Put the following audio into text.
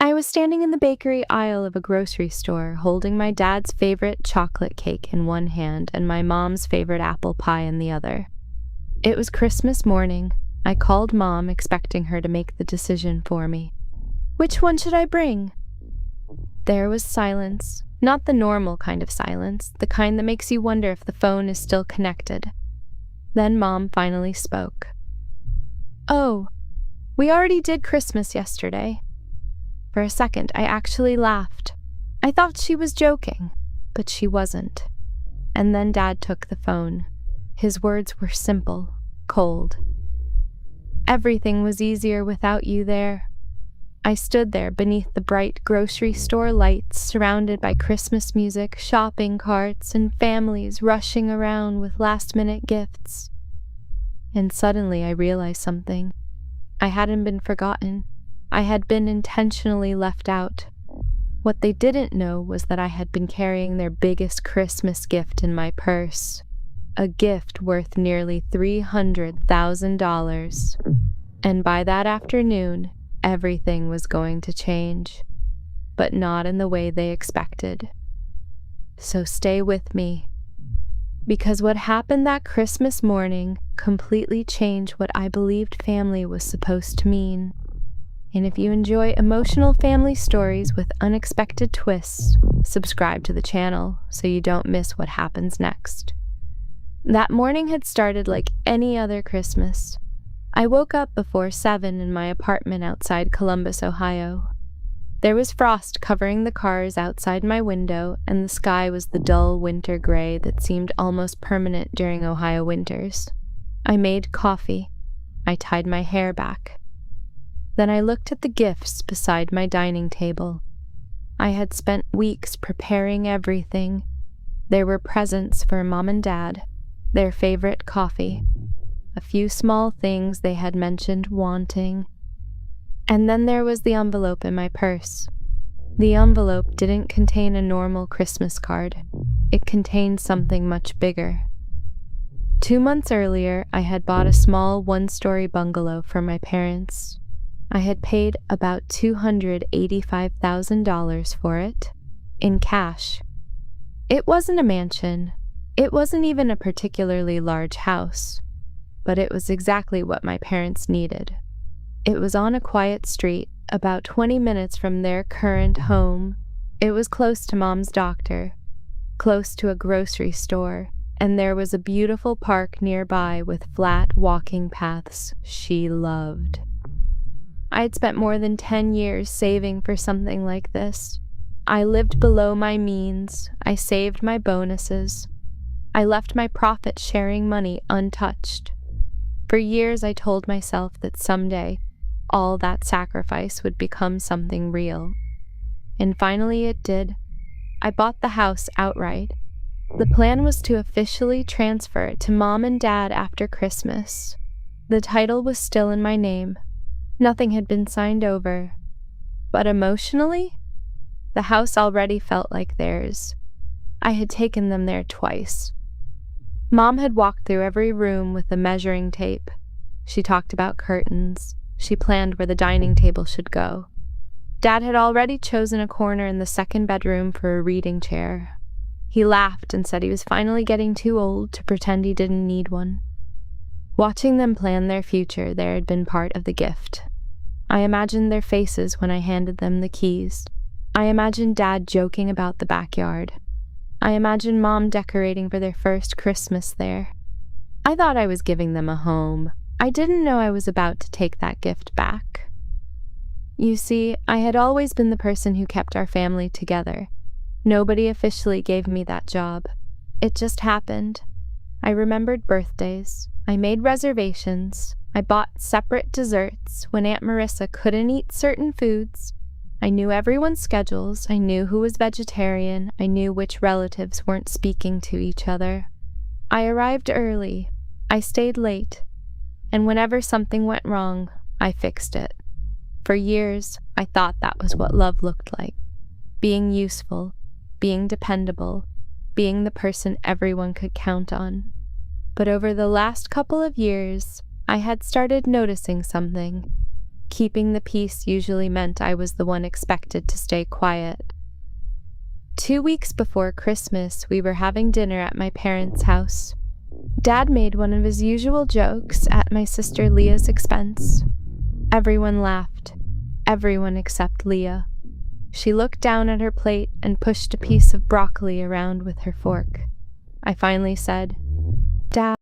I was standing in the bakery aisle of a grocery store, holding my dad's favorite chocolate cake in one hand and my mom's favorite apple pie in the other. It was Christmas morning. I called Mom, expecting her to make the decision for me. "Which one should I bring?" There was silence, not the normal kind of silence, the kind that makes you wonder if the phone is still connected. Then Mom finally spoke. "Oh, we already did Christmas yesterday." For a second, I actually laughed. I thought she was joking, but she wasn't. And then Dad took the phone. His words were simple, cold. "Everything was easier without you there." I stood there beneath the bright grocery store lights, surrounded by Christmas music, shopping carts, and families rushing around with last-minute gifts. And suddenly I realized something. I hadn't been forgotten. I had been intentionally left out. What they didn't know was that I had been carrying their biggest Christmas gift in my purse. A gift worth nearly $300,000. And by that afternoon, everything was going to change. But not in the way they expected. So stay with me. Because what happened that Christmas morning completely changed what I believed family was supposed to mean. And if you enjoy emotional family stories with unexpected twists, subscribe to the channel so you don't miss what happens next. That morning had started like any other Christmas. I woke up before 7 in my apartment outside Columbus, Ohio. There was frost covering the cars outside my window, and the sky was the dull winter gray that seemed almost permanent during Ohio winters. I made coffee. I tied my hair back. Then I looked at the gifts beside my dining table. I had spent weeks preparing everything. There were presents for Mom and Dad, their favorite coffee, a few small things they had mentioned wanting. And then there was the envelope in my purse. The envelope didn't contain a normal Christmas card. It contained something much bigger. 2 months earlier, I had bought a small one-story bungalow for my parents. I had paid about $285,000 for it, in cash. It wasn't a mansion. It wasn't even a particularly large house. But it was exactly what my parents needed. It was on a quiet street, about 20 minutes from their current home. It was close to Mom's doctor, close to a grocery store, and there was a beautiful park nearby with flat walking paths she loved. I had spent more than 10 years saving for something like this. I lived below my means. I saved my bonuses. I left my profit-sharing money untouched. For years I told myself that someday all that sacrifice would become something real. And finally it did. I bought the house outright. The plan was to officially transfer it to Mom and Dad after Christmas. The title was still in my name. Nothing had been signed over. But emotionally, the house already felt like theirs. I had taken them there twice. Mom had walked through every room with a measuring tape. She talked about curtains. She planned where the dining table should go. Dad had already chosen a corner in the second bedroom for a reading chair. He laughed and said he was finally getting too old to pretend he didn't need one. Watching them plan their future there had been part of the gift. I imagined their faces when I handed them the keys. I imagined Dad joking about the backyard. I imagined Mom decorating for their first Christmas there. I thought I was giving them a home. I didn't know I was about to take that gift back. You see, I had always been the person who kept our family together. Nobody officially gave me that job. It just happened. I remembered birthdays. I made reservations. I bought separate desserts when Aunt Marissa couldn't eat certain foods. I knew everyone's schedules. I knew who was vegetarian. I knew which relatives weren't speaking to each other. I arrived early. I stayed late. And whenever something went wrong, I fixed it. For years, I thought that was what love looked like. Being useful, being dependable, being the person everyone could count on. But over the last couple of years, I had started noticing something. Keeping the peace usually meant I was the one expected to stay quiet. 2 weeks before Christmas, we were having dinner at my parents' house. Dad made one of his usual jokes at my sister Leah's expense. Everyone laughed. Everyone except Leah. She looked down at her plate and pushed a piece of broccoli around with her fork. I finally said, "Dad,